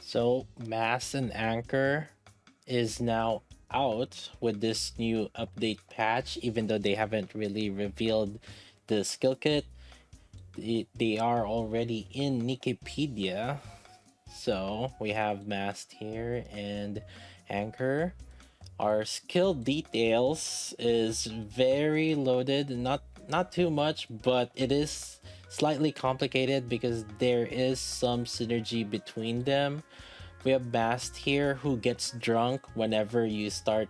So, Mast and Anchor is now out with this new update patch, even though they haven't really revealed the skill kit. They are already in Wikipedia. So, we have Mast here and Anchor. Our skill details is very loaded, not too much, but it is slightly complicated because there is some synergy between them. We have Mast here who gets drunk whenever you start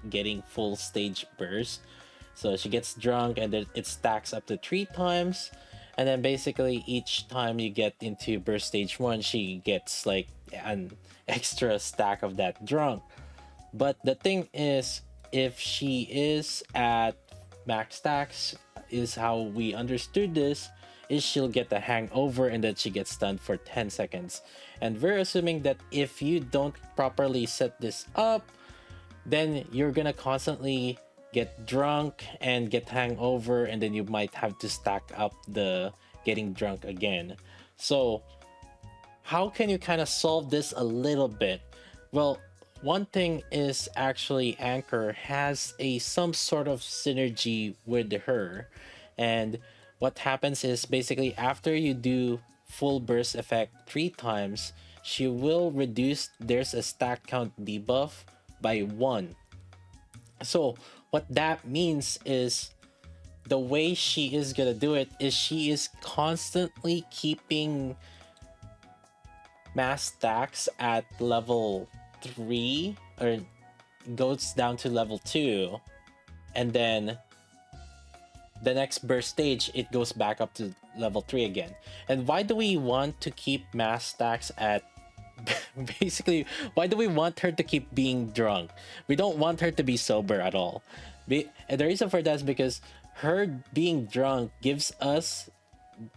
getting full stage burst. So she gets drunk and then it stacks up to 3 times. And then basically each time you get into burst stage 1, she gets like an extra stack of that drunk. But the thing is, if she is at max stacks, is how we understood this, is she'll get the hangover and then she gets stunned for 10 seconds. And we're assuming that if you don't properly set this up, then you're gonna constantly get drunk and get hangover, and then you might have to stack up the getting drunk again. So how can you kind of solve this a little bit? Well, one thing is actually Anchor has some sort of synergy with her, and what happens is basically after you do full burst effect 3 times, she will reduce there's a stack count debuff by 1. So what that means is the way she is gonna do it is she is constantly keeping mass stacks at level 3, or goes down to level 2, and then the next burst stage it goes back up to level 3 again. And why do we want to keep mass stacks at basically, why do we want her to keep being drunk? We don't want her to be sober at all. And the reason for that is because her being drunk gives us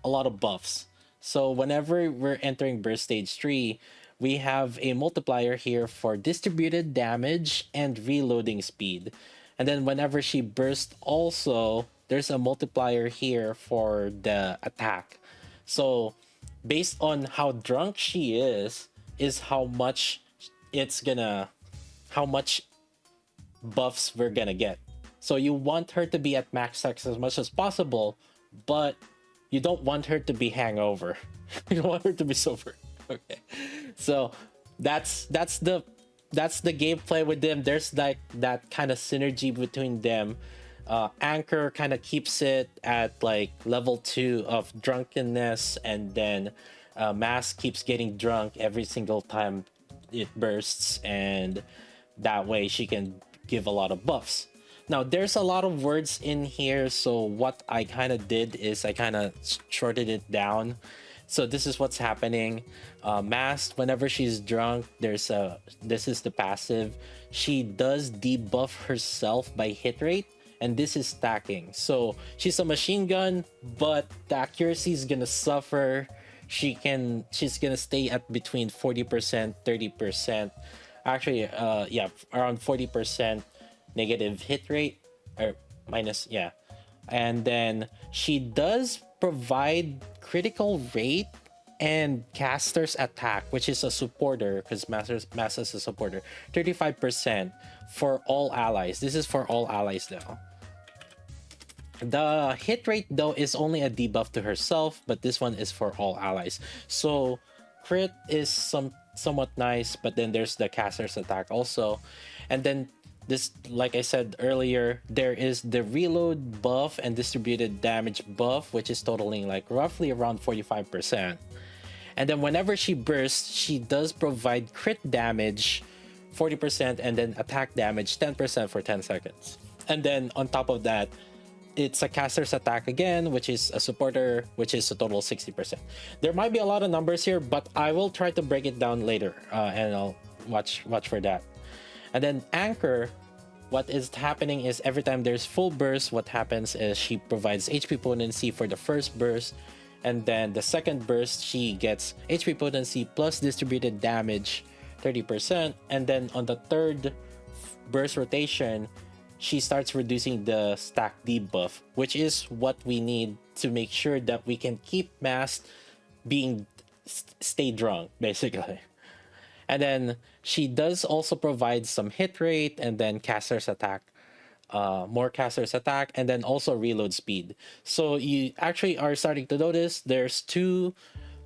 a lot of buffs. So whenever we're entering burst stage 3, we have a multiplier here for distributed damage and reloading speed. And then whenever she bursts also, there's a multiplier here for the attack. So based on how drunk she is how much how much buffs we're gonna get. So you want her to be at max sex as much as possible, but you don't want her to be hangover. You don't want her to be sober. Okay. So that's the gameplay with them. There's like that kind of synergy between them. Anchor kind of keeps it at like level 2 of drunkenness, and then Mask keeps getting drunk every single time it bursts, and that way she can give a lot of buffs. Now there's a lot of words in here, so what I kind of did is I kind of shorted it down. So this is what's happening. Masked, whenever she's drunk, this is the passive. She does debuff herself by hit rate, and this is stacking. So she's a machine gun, but the accuracy is gonna suffer. She's gonna stay at between 40%, 30%. Actually, yeah, around 40% negative hit rate, or minus, yeah. And then she does provide critical rate and caster's attack, which is a supporter, because Master is a supporter, 35% for all allies. This is for all allies though. The hit rate though is only a debuff to herself, but this one is for all allies. So crit is somewhat nice, but then there's the caster's attack also. And then this, like I said earlier, there is the reload buff and distributed damage buff, which is totaling like roughly around 45%. And then whenever she bursts, she does provide crit damage 40%, and then attack damage 10% for 10 seconds. And then on top of that, it's a caster's attack again, which is a supporter, which is a total 60%. There might be a lot of numbers here, but I will try to break it down later, and I'll watch for that. And then Anchor, what is happening is every time there's full burst, what happens is she provides HP potency for the first burst, and then the second burst she gets HP potency plus distributed damage 30%, and then on the third burst rotation she starts reducing the stack debuff, which is what we need to make sure that we can keep Mast being stay drunk basically. And then she does also provide some hit rate and then caster's attack, more caster's attack, and then also reload speed. So you actually are starting to notice there's two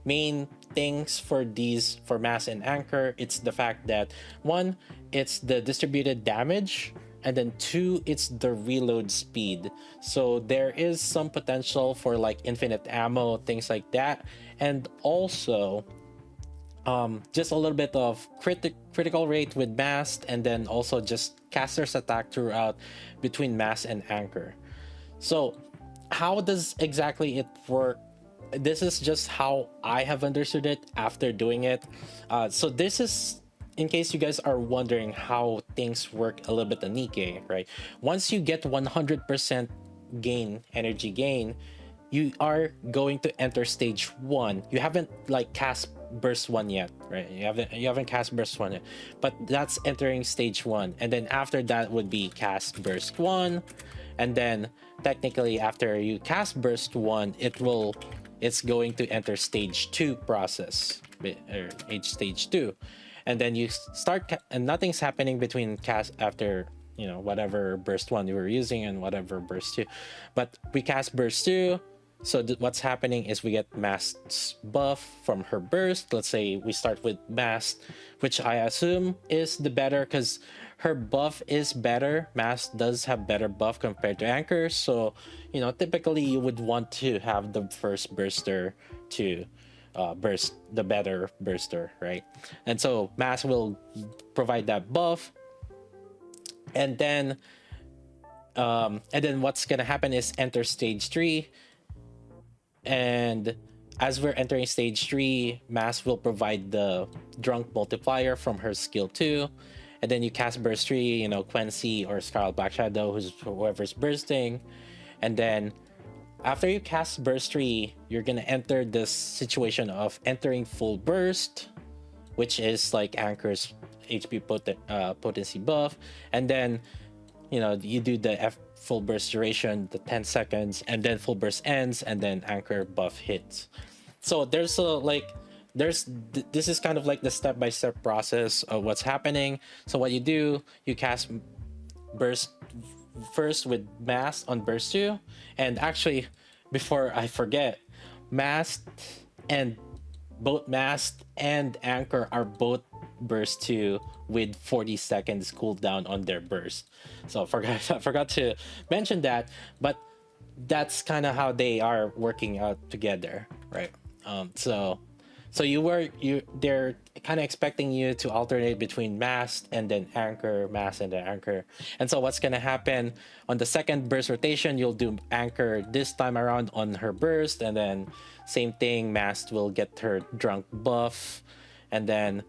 main things for these for Mast and Anchor. It's the fact that one, it's the distributed damage, and then two, it's the reload speed. So there is some potential for like infinite ammo, things like that, and also just a little bit of critical rate with Mast, and then also just caster's attack throughout between Mast and Anchor. So how does exactly it work? This is just how I have understood it after doing it. So this is in case you guys are wondering how things work a little bit on Nikke, right? Once you get 100% energy gain, you are going to enter stage one. You haven't like cast burst one yet, right? You haven't cast burst one yet, but that's entering stage one, and then after that would be cast burst one, and then technically after you cast burst one, it's going to enter stage two process, or stage two, and then you start and nothing's happening between cast after whatever burst one you were using and whatever burst two, but we cast burst two. So what's happening is we get Mast's buff from her burst. Let's say we start with Mast, which I assume is the better because her buff is better. Mast does have better buff compared to Anchor. So, typically you would want to have the first burster to burst the better burster, right? And so Mast will provide that buff. And then what's gonna happen is enter stage three. And as we're entering stage 3, Mast will provide the drunk multiplier from her skill 2. And then you cast burst 3, Quency or Scarlet Black Shadow, whoever's bursting. And then after you cast burst 3, you're gonna enter this situation of entering full burst, which is like Anchor's HP potency buff. And then you do the full burst duration, the 10 seconds, and then full burst ends, and then Anchor buff hits. So this is kind of like the step-by-step process of what's happening. So what you do, you cast burst first with Mast on burst 2, and actually before I forget, both Mast and Anchor are both burst 2 with 40 seconds cooldown on their burst. So I forgot to mention that, but that's kind of how they are working out together, right? So they're kind of expecting you to alternate between Mast and then Anchor, Mast and then Anchor. And so what's gonna happen on the second burst rotation, you'll do Anchor this time around on her burst, and then same thing, Mast will get her drunk buff, and then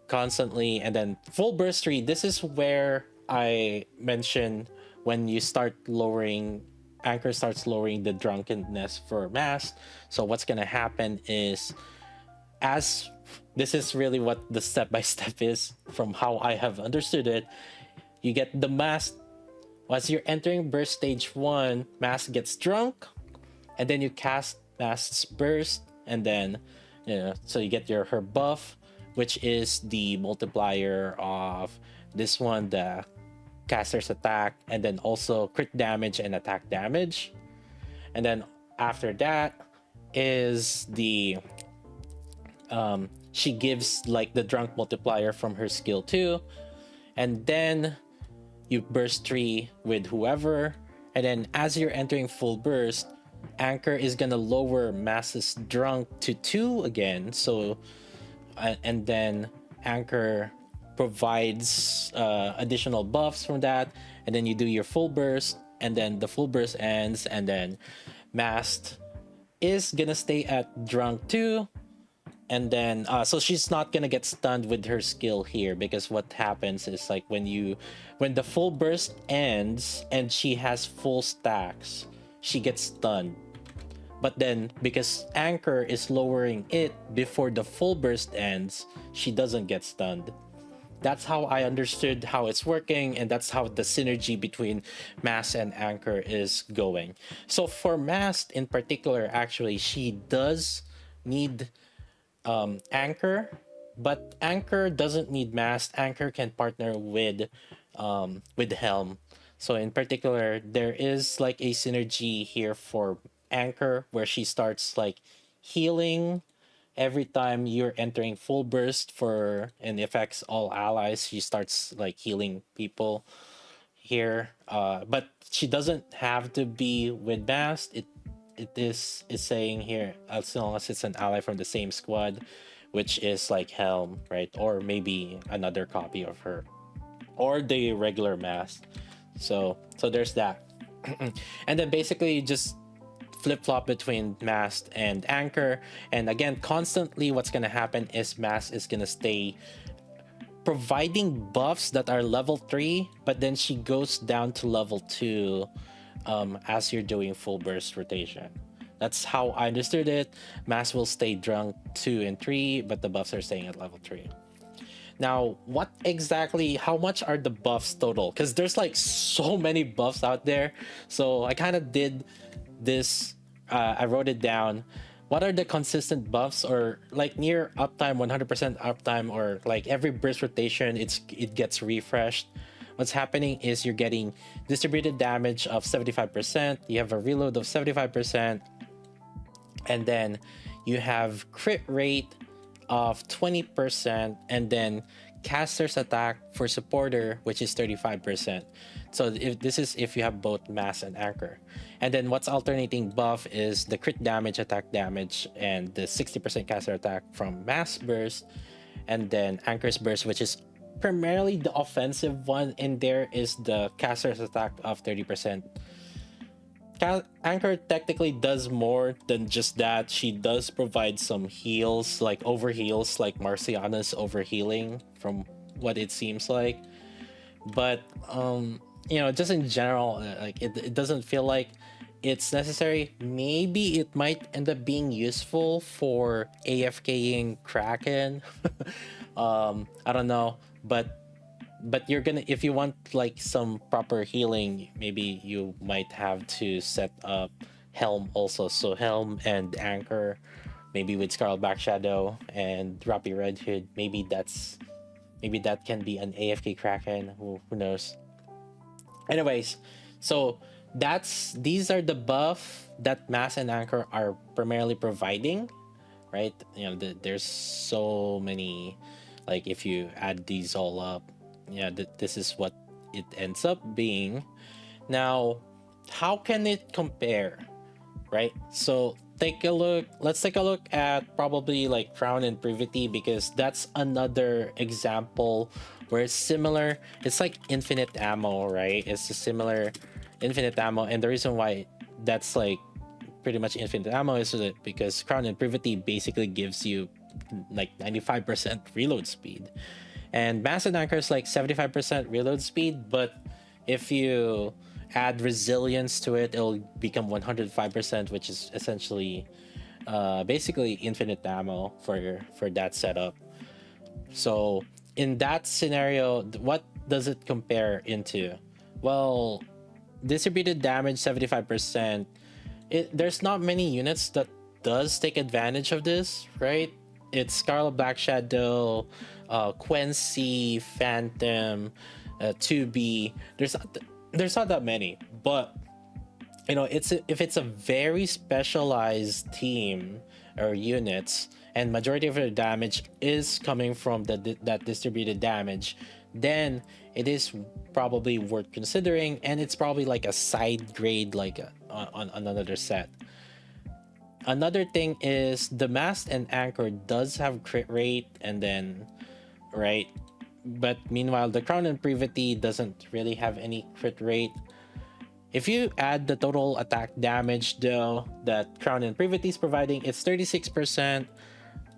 constantly, and then full burst 3. This is where I mentioned when you start lowering, Anchor starts lowering the drunkenness for Mast. So what's gonna happen is, as this is really what the step-by-step is from how I have understood it, you get the Mast, as you're entering burst stage 1, Mast gets drunk, and then you cast Mast's burst, and then so you get her buff, which is the multiplier of this one, the caster's attack, and then also crit damage and attack damage. And then after that is the she gives like the drunk multiplier from her skill 2, and then you burst 3 with whoever, and then as you're entering full burst, Anchor is gonna lower Mast's drunk to 2 again. So and then Anchor provides additional buffs from that, and then you do your full burst, and then the full burst ends, and then Mast is gonna stay at drunk 2, and then so she's not gonna get stunned with her skill here, because what happens is like when the full burst ends and she has full stacks, she gets stunned. But then because Anchor is lowering it before the full burst ends, she doesn't get stunned. That's how I understood how it's working, and that's how the synergy between Mast and Anchor is going. So for Mast in particular, actually, she does need Anchor But Anchor doesn't need Mast. Anchor can partner with Helm. So in particular, there is like a synergy here for Anchor where she starts like healing every time you're entering full burst for and affects all allies. She starts like healing people here. But she doesn't have to be with Bast. It is saying here as long as it's an ally from the same squad, which is like Helm, right? Or maybe another copy of her. Or the regular Mast. So there's that. And then basically just flip flop between Mast and Anchor. And again, constantly what's gonna happen is Mast is gonna stay providing buffs that are level 3, but then she goes down to level 2 as you're doing full burst rotation. That's how I understood it. Mass will stay drunk 2 and 3, but the buffs are staying at level 3. Now, what exactly, how much are the buffs total? Because there's like so many buffs out there. So I kind of did this, I wrote it down. What are the consistent buffs or like near uptime, 100% uptime, or like every burst rotation, it gets refreshed? What's happening is you're getting distributed damage of 75%, you have a reload of 75%, and then you have crit rate of 20%, and then caster's attack for supporter, which is 35%. So if you have both Mass and Anchor. And then what's alternating buff is the crit damage, attack damage, and the 60% caster attack from Mass burst, and then Anchor's burst, which is primarily the offensive one. In there is the caster's attack of 30%. Anchor technically does more than just that. She does provide some heals, like over heals, like Marciana's over healing, from what it seems like. But just in general, like it doesn't feel like it's necessary. Maybe it might end up being useful for AFKing Kraken. I don't know, but you're gonna, if you want like some proper healing, maybe you might have to set up Helm also. So Helm and Anchor, maybe with Scarlet Black Shadow and Rapi Red Hood. Maybe that can be an AFK Kraken. Who knows? Anyways, so these are the buff that Mast and Anchor are primarily providing, right? There's so many. Like if you add these all up, this is what it ends up being. Now, how can it compare, right? So let's take a look at probably like Crown and Privity, because that's another example where it's similar. It's like infinite ammo, right? It's a similar infinite ammo, and the reason why that's like pretty much infinite ammo is because Crown and Privity basically gives you like 95% reload speed, and Mast and Anchor is like 75% reload speed, but if you add resilience to it, it'll become 105%, which is essentially basically infinite ammo for that setup. So in that scenario, what does it compare into? Well, distributed damage 75%. There's not many units that does take advantage of this, right? It's Scarlet Black Shadow, Quency, Phantom, 2B. There's not that many, but if it's a very specialized team or units, and majority of their damage is coming from that distributed damage, then it is probably worth considering, and it's probably like a side grade, like on another set. Another thing is the Mast and Anchor does have crit rate, and then right, but meanwhile the Crown and Privity doesn't really have any crit rate. If you add the total attack damage though that Crown and Privity is providing, it's 36%.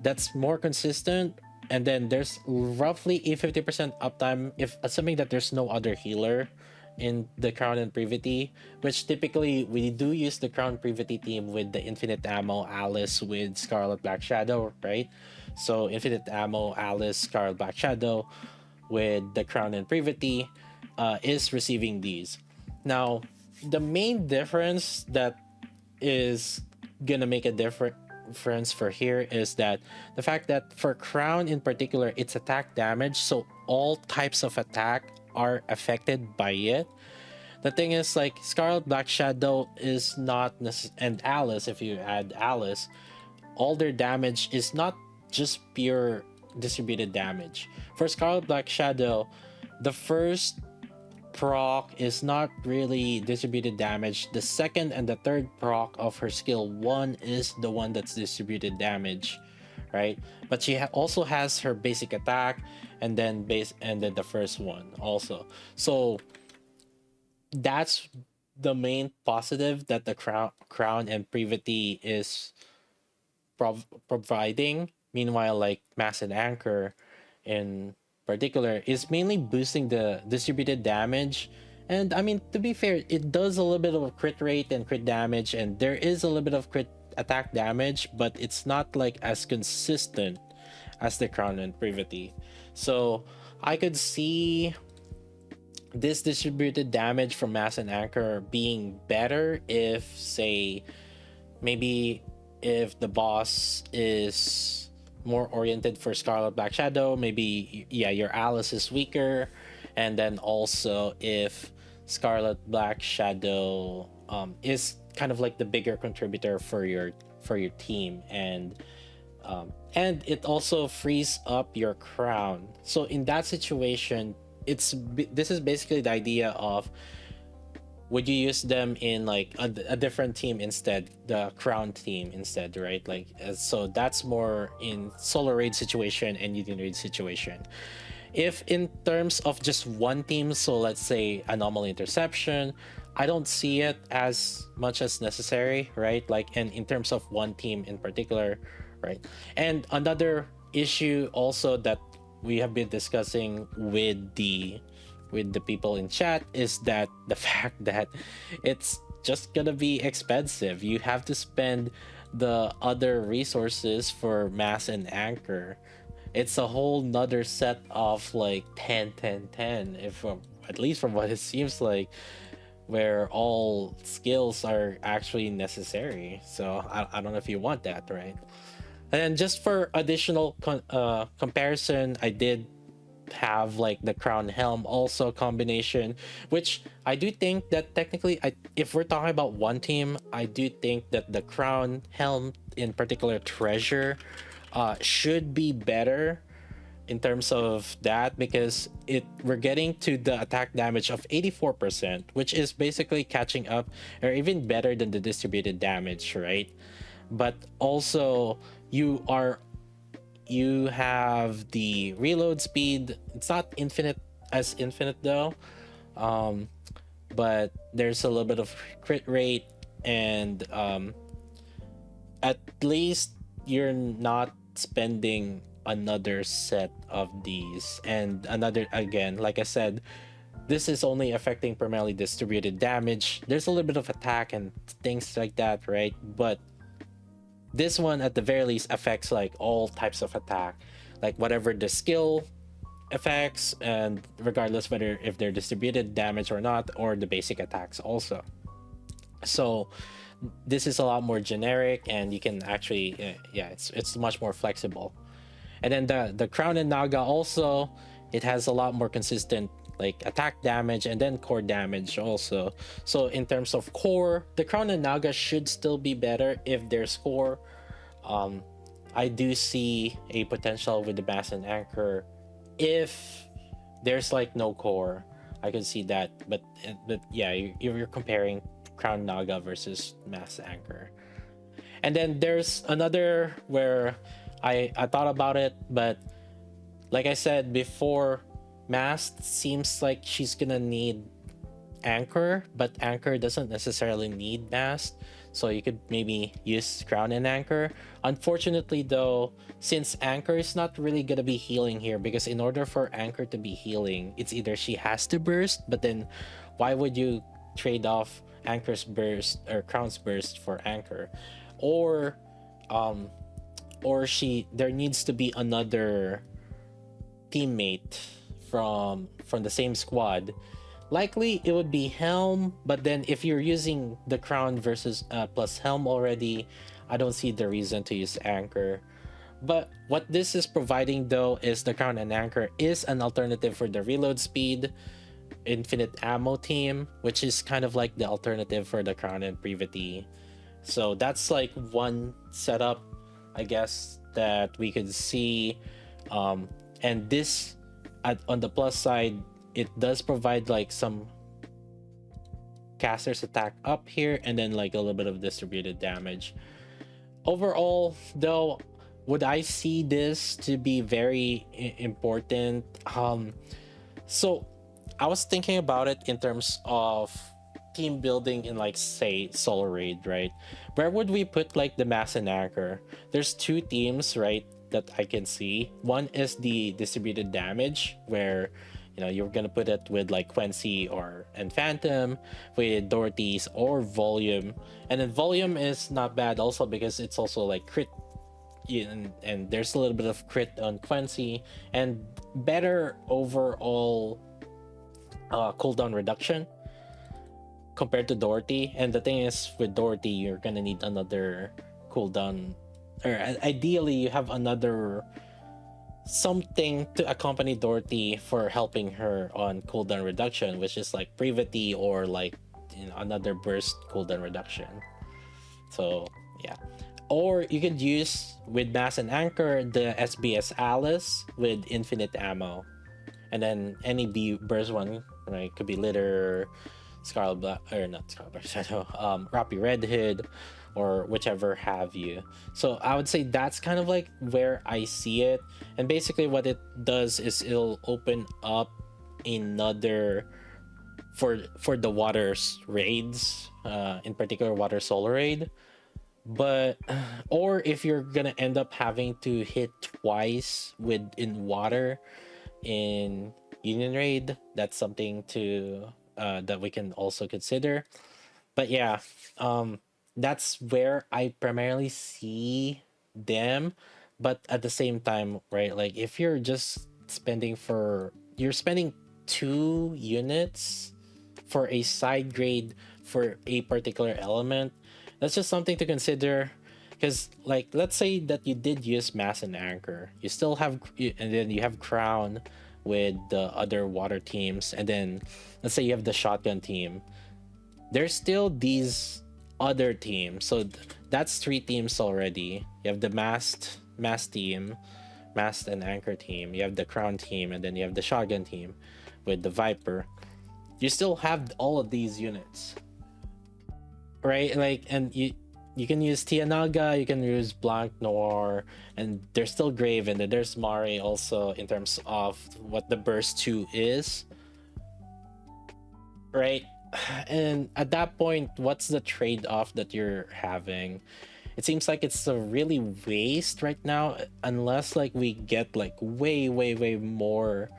That's more consistent, and then there's roughly a 50% uptime, if assuming that there's no other healer in the Crown and Privity, which typically we do use the Crown Privity team with the infinite ammo Alice with Scarlet Black Shadow, right? So infinite ammo Alice, Scarlet Black Shadow with the Crown and Privity is receiving these. Now, the main difference that is gonna make a difference, difference for here is that the fact that for crown in particular, it's attack damage, so all types of attack are affected by it. The thing is, like Scarlet Black Shadow is not and Alice, if you add Alice, all their damage is not just pure distributed damage. For Scarlet Black Shadow, the first proc is not really distributed damage. The second and the third proc of her skill 1 is the one that's distributed damage, right? But she also has her basic attack and then the first one also. So that's the main positive that the crown and privity is providing. Meanwhile, like Mast and Anchor in particular is mainly boosting the distributed damage. And I mean, to be fair, it does a little bit of crit rate and crit damage, and there is a little bit of crit attack damage, but it's not like as consistent as the crown and privity. So I could see this distributed damage from Mast and Anchor being better if, say, maybe if the boss is more oriented for Scarlet Black Shadow, maybe yeah, your Alice is weaker, and then also if Scarlet Black Shadow is kind of like the bigger contributor for your team, and it also frees up your crown. So in that situation, this is basically the idea of, would you use them in like a different team instead, the crown team instead, right? Like so that's more in solo raid situation and union raid situation. If in terms of just one team, so let's say anomaly interception, I don't see it as much as necessary, right? Like, and in terms of one team in particular, right? And another issue also that we have been discussing with the people in chat is that the fact that it's just gonna be expensive. You have to spend the other resources for Mast and Anchor. It's a whole nother set of like 10 10 10, if at least from what it seems like, where all skills are actually necessary. So I don't know if you want that, right? And just for additional comparison, I did have like the crown helm also combination, which I do think that technically, if we're talking about one team, I do think that the crown helm in particular treasure should be better in terms of that, because we're getting to the attack damage of 84%, which is basically catching up or even better than the distributed damage, right? But also you have the reload speed. It's not infinite though, but there's a little bit of crit rate, and at least you're not spending another set of these. And another, again, like I said, this is only affecting primarily distributed damage. There's a little bit of attack and things like that, right? But this one at the very least affects like all types of attack, like whatever the skill effects, and regardless whether if they're distributed damage or not, or the basic attacks also. So this is a lot more generic, and you can actually it's much more flexible. And then the crown and naga also, it has a lot more consistent like attack damage and then core damage also. So in terms of core, the crown and naga should still be better if there's core. I do see a potential with the Mast and Anchor if there's like no core. I could see that, but yeah, you're comparing crown naga versus Mast Anchor. And then there's another where I thought about it, but like I said before, Mast seems like she's gonna need Anchor, but Anchor doesn't necessarily need Mast, so you could maybe use crown and Anchor. Unfortunately though, since Anchor is not really gonna be healing here, because in order for Anchor to be healing, it's either she has to burst, but then why would you trade off Anchor's burst or crown's burst for Anchor? Or there needs to be another teammate from the same squad. Likely it would be Helm, but then if you're using the crown versus plus Helm already, I don't see the reason to use anchor. But what this is providing though is the crown and anchor is an alternative for the reload speed, infinite ammo team, which is kind of like the alternative for the crown and privity. So that's like one setup, I guess, that we could see. And this, on the plus side, it does provide like some casters attack up here and then like a little bit of distributed damage. Overall, though, would I see this to be very important? So I was thinking about it in terms of team building in like say solo raid, right? Where would we put like the Mast and Anchor? There's two teams, right, that I can see. One is the distributed damage, where you're gonna put it with like Quency and Phantom, with Dorothy's or Volume. And then Volume is not bad also because it's also like crit, and there's a little bit of crit on Quency and better overall cooldown reduction compared to Dorothy. And the thing is, with Dorothy, you're gonna need another cooldown, or ideally you have another something to accompany Dorothy for helping her on cooldown reduction, which is like privity or like another burst cooldown reduction. So yeah, or you could use with Mast and Anchor the SBS Alice with infinite ammo, and then any burst one, right? Could be litter, scarlet black, or not scarlet black shadow, rapi red hood, or whichever have you. So I would say that's kind of like where I see it. And basically what it does is it'll open up another for the waters raids, in particular water solar raid. But or if you're gonna end up having to hit twice in water in union raid, that's something to that we can also consider. But yeah, that's where I primarily see them. But at the same time, right, like if you're just you're spending 2 units for a side grade for a particular element, that's just something to consider. Because like, let's say that you did use Mast and Anchor, you still have, and then you have crown with the other water teams, and then let's say you have the shotgun team, there's still these other teams. So that's 3 teams already. You have the Mast team, Mast and Anchor team, you have the crown team, and then you have the shotgun team with the Viper. You still have all of these units, right? Like, and you can use Tianaga, you can use Blanc, Noir, and there's still Grave, and then there's Mari also in terms of what the burst 2 is, right? And at that point, what's the trade-off that you're having? It seems like it's a really waste right now, unless like we get like way more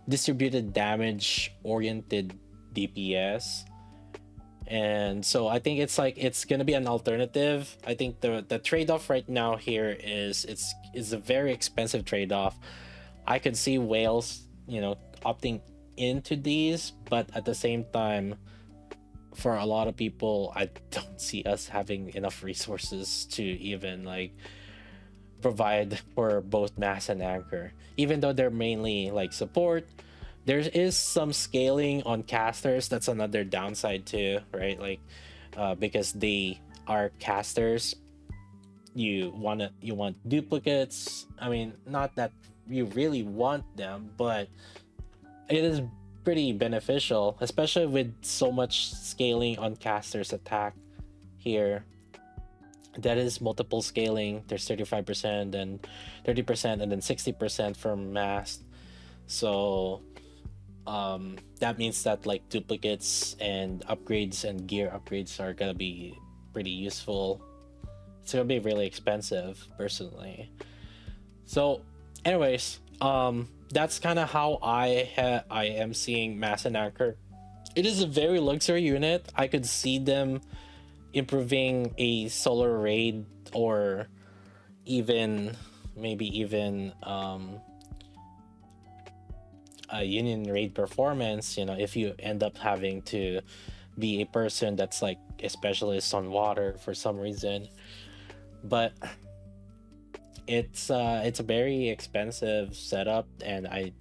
distributed damage oriented DPS. And so I think it's gonna be an alternative. I think the trade-off right now here is it's a very expensive trade-off. I could see whales opting into these, but at the same time, for a lot of people, I don't see us having enough resources to even like provide for both Mast and Anchor. Even though they're mainly like support, there is some scaling on casters. That's another downside too, right? Like because they are casters, you want duplicates. I mean, not that you really want them, but it is pretty beneficial, especially with so much scaling on casters attack here. That is multiple scaling. There's 35% and 30% and then 60% for Mast. So that means that like duplicates and upgrades and gear upgrades are gonna be pretty useful. It's gonna be really expensive personally. So anyways, that's kind of how I am seeing Mast and Anchor. It is a very luxury unit. I could see them improving a solar raid, or maybe even a union raid performance, if you end up having to be a person that's like a specialist on water for some reason. but it's a very expensive setup, and I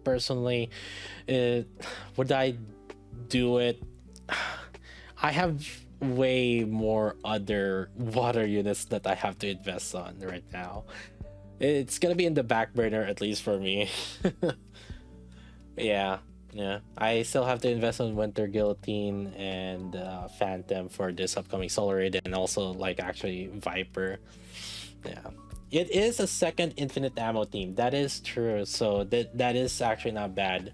personally, uh, would I do it? I have way more other water units that I have to invest on right now. It's gonna be in the back burner, at least for me. Yeah, yeah. I still have to invest on winter guillotine and phantom for this upcoming solar raid, and also like actually viper. Yeah. It is a second infinite ammo team. That is true. So that is actually not bad.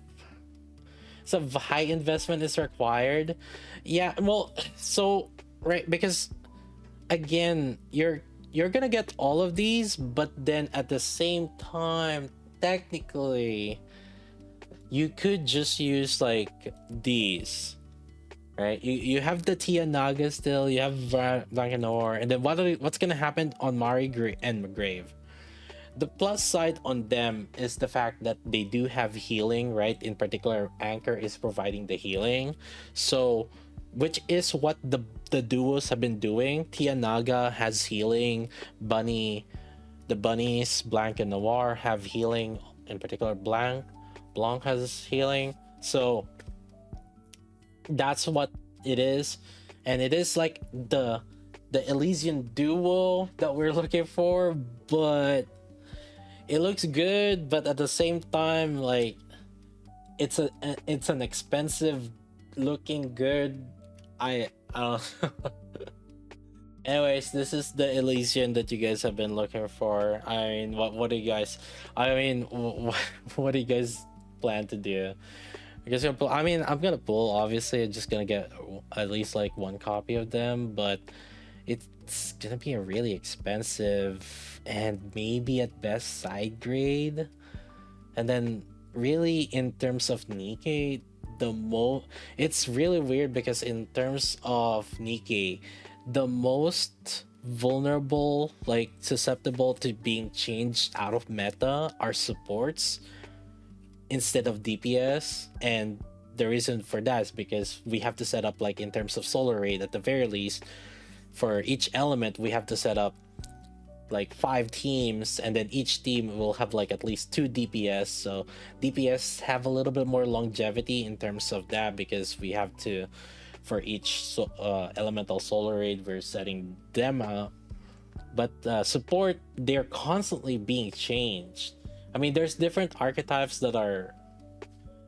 So high investment is required. Yeah, well, so right, because again, you're gonna get all of these, but then at the same time, technically, you could just use like these, right? You have the Tia Naga still, you have blanc and noir, and then what's gonna happen on and Grave? The plus side on them is the fact that they do have healing, right? In particular, Anchor is providing the healing. So, which is what the duos have been doing. Tia Naga has healing, the bunnies, Blanc and Noir have healing, in particular Blanc has healing. So, that's what it is. And it is like the Elysian duo that we're looking for, but it looks good, but at the same time, like it's an expensive looking good. I don't know. Anyways, this is the Elysian that you guys have been looking for. I mean, what do you guys? I mean, what do you guys plan to do? I guess you'll pull. I mean, I'm gonna pull. Obviously, I'm just gonna get at least like one copy of them, but it's gonna be a really expensive and maybe at best side grade. And then really in terms of Nikke, it's really weird because in terms of Nikke, the most vulnerable, like susceptible to being changed out of meta are supports instead of DPS. And the reason for that is because we have to set up, like in terms of solar raid, at the very least for each element we have to set up like 5 teams, and then each team will have like at least 2 DPS. So DPS have a little bit more longevity in terms of that, because we have to, for each elemental solar raid, we're setting them up. But support, they're constantly being changed. I mean, there's different archetypes that are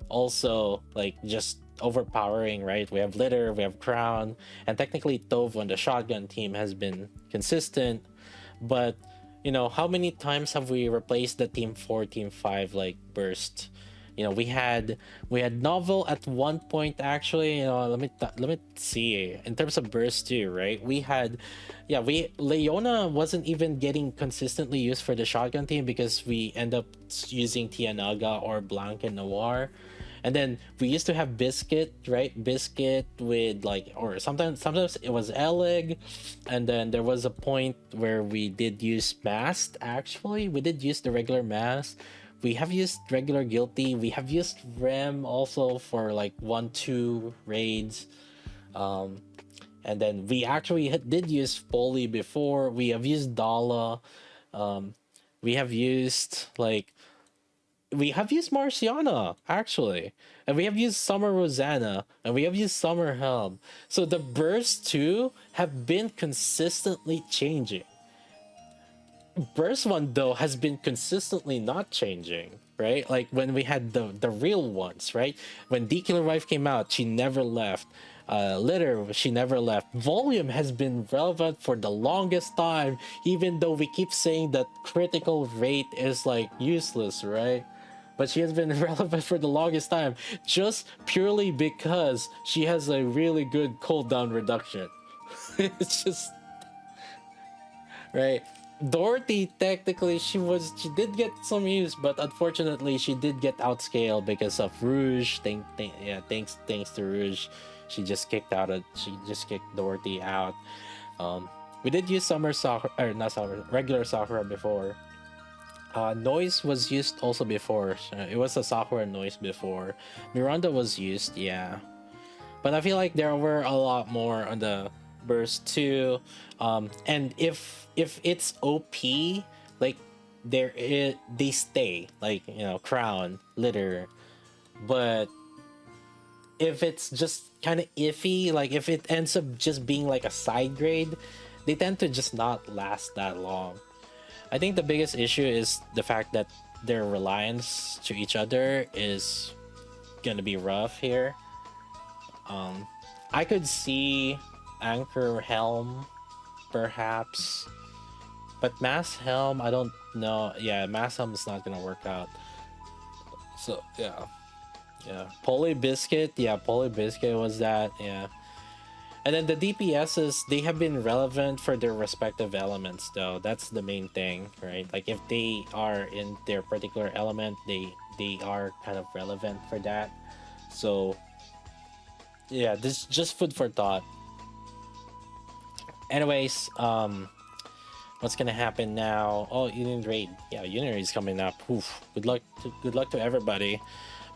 also like just overpowering, right? We have litter, we have crown, and technically Tove on the shotgun team has been consistent. But you know, how many times have we replaced the team 4 team 5 like burst? You know, we had novel at one point, actually. You know, let me see, in terms of burst too, right? We had, yeah, we Leona wasn't even getting consistently used for the shotgun team because we end up using Tianaga or Blanc and Noir. And then we used to have Biscuit, right? Biscuit with like, or sometimes it was elegg. And then there was a point where we did use Mast. Actually, we did use the regular Mast. We have used regular Guilty. We have used Rem also for like 1-2 raids. And then we actually did use Foley before. We have used Dala. We have used like, we have used Marciana, actually, and we have used Summer Rosanna, and we have used Summer Helm. So the bursts too have been consistently changing. Burst one though has been consistently not changing, right? Like when we had the real ones, right? When D Killer Wife came out, she never left. Litter, she never left. Volume has been relevant for the longest time, even though we keep saying that critical rate is like useless, right? But she has been relevant for the longest time, just purely because she has a really good cooldown reduction. It's just right. Dorothy, technically, she did get some use, but unfortunately she did get outscaled because of Rouge. Thanks to Rouge, she just kicked Dorothy out. We did use Summer Sakura, or not Summer, regular Sakura before. Noise was used also before. It was a Sakura Noise before. Miranda was used, yeah. But I feel like there were a lot more on the burst 2. And if it's OP, like they stay, like, crown, litter. But if it's just kind of iffy, like if it ends up just being like a side grade, they tend to just not last that long. I think the biggest issue is the fact that their reliance to each other is gonna be rough here. I could see Anchor Helm, perhaps, but Mass Helm, I don't know. Yeah, Mass Helm is not gonna work out. So yeah. Poly Biscuit, yeah, Poly Biscuit was that, yeah. And then the DPSs, they have been relevant for their respective elements, though. That's the main thing, right? Like if they are in their particular element, they are kind of relevant for that. So yeah, this is just food for thought. Anyways, what's gonna happen now? Oh, Union Raid. Yeah, Union Raid is coming up. Oof. Good luck to everybody.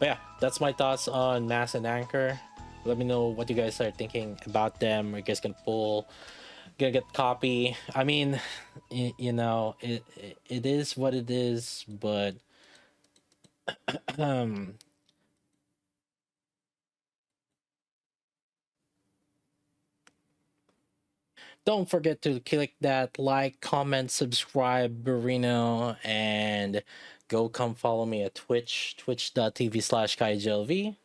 But yeah, that's my thoughts on Mast and Anchor. Let me know what you guys are thinking about them. Are you guys gonna pull? Gonna get copy? I mean, it is what it is. But um, don't forget to click that like, comment, subscribe, Burrino, and go come follow me at Twitch, twitch.tv/KaiJLV.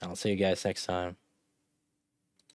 I'll see you guys next time.